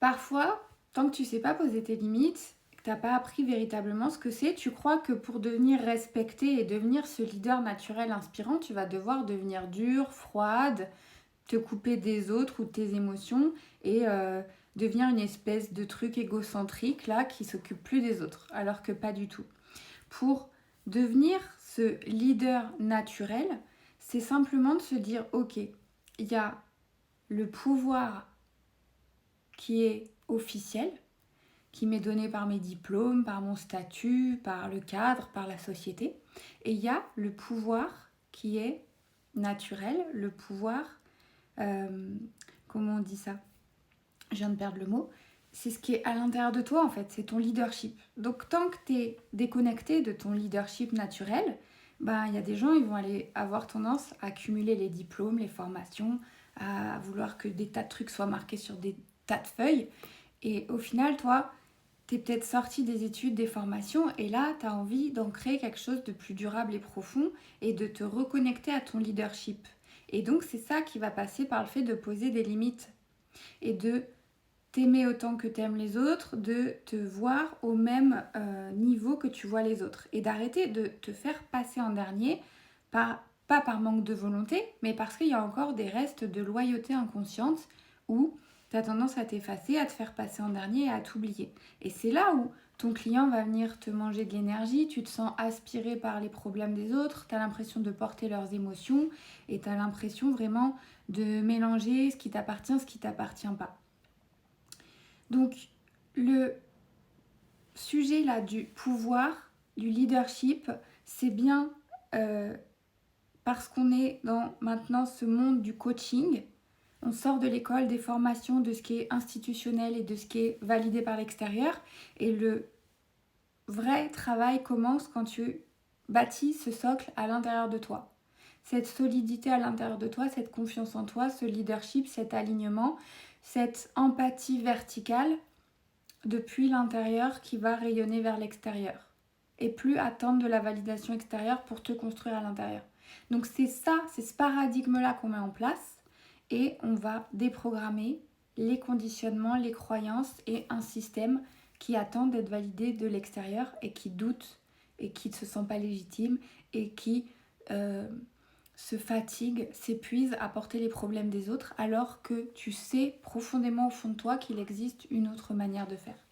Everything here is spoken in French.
Parfois, tant que tu sais pas poser tes limites, que tu n'as pas appris véritablement ce que c'est, tu crois que pour devenir respecté et devenir ce leader naturel inspirant, tu vas devoir devenir dure, froide, te couper des autres ou de tes émotions et devenir une espèce de truc égocentrique là qui s'occupe plus des autres, alors que pas du tout. Pour devenir ce leader naturel, c'est simplement de se dire ok, il y a le pouvoir qui est officiel, qui m'est donné par mes diplômes, par mon statut, par le cadre, par la société. Et il y a le pouvoir qui est naturel, le pouvoir, comment on dit ça? Je viens de perdre le mot. C'est ce qui est à l'intérieur de toi en fait, c'est ton leadership. Donc tant que tu es déconnecté de ton leadership naturel, ben, il y a des gens, ils vont aller avoir tendance à cumuler les diplômes, les formations, à vouloir que des tas de trucs soient marqués sur des tas de feuilles. Et au final, toi, tu es peut-être sorti des études, des formations, et là, tu as envie d'en créer quelque chose de plus durable et profond et de te reconnecter à ton leadership. Et donc, c'est ça qui va passer par le fait de poser des limites et de t'aimer autant que t'aimes les autres, de te voir au même niveau que tu vois les autres et d'arrêter de te faire passer en dernier, pas par manque de volonté, mais parce qu'il y a encore des restes de loyauté inconsciente où tu as tendance à t'effacer, à te faire passer en dernier et à t'oublier. Et c'est là où ton client va venir te manger de l'énergie, tu te sens aspiré par les problèmes des autres, tu as l'impression de porter leurs émotions et tu as l'impression vraiment de mélanger ce qui t'appartient, ce qui t'appartient pas. Donc, le sujet là du pouvoir, du leadership, c'est bien parce qu'on est dans maintenant ce monde du coaching. On sort de l'école, des formations, de ce qui est institutionnel et de ce qui est validé par l'extérieur. Et le vrai travail commence quand tu bâtis ce socle à l'intérieur de toi. Cette solidité à l'intérieur de toi, cette confiance en toi, ce leadership, cet alignement, cette empathie verticale depuis l'intérieur qui va rayonner vers l'extérieur et plus attendre de la validation extérieure pour te construire à l'intérieur. Donc c'est ça, c'est ce paradigme-là qu'on met en place et on va déprogrammer les conditionnements, les croyances et un système qui attend d'être validé de l'extérieur et qui doute et qui ne se sent pas légitime et qui se fatigue, s'épuise à porter les problèmes des autres alors que tu sais profondément au fond de toi qu'il existe une autre manière de faire.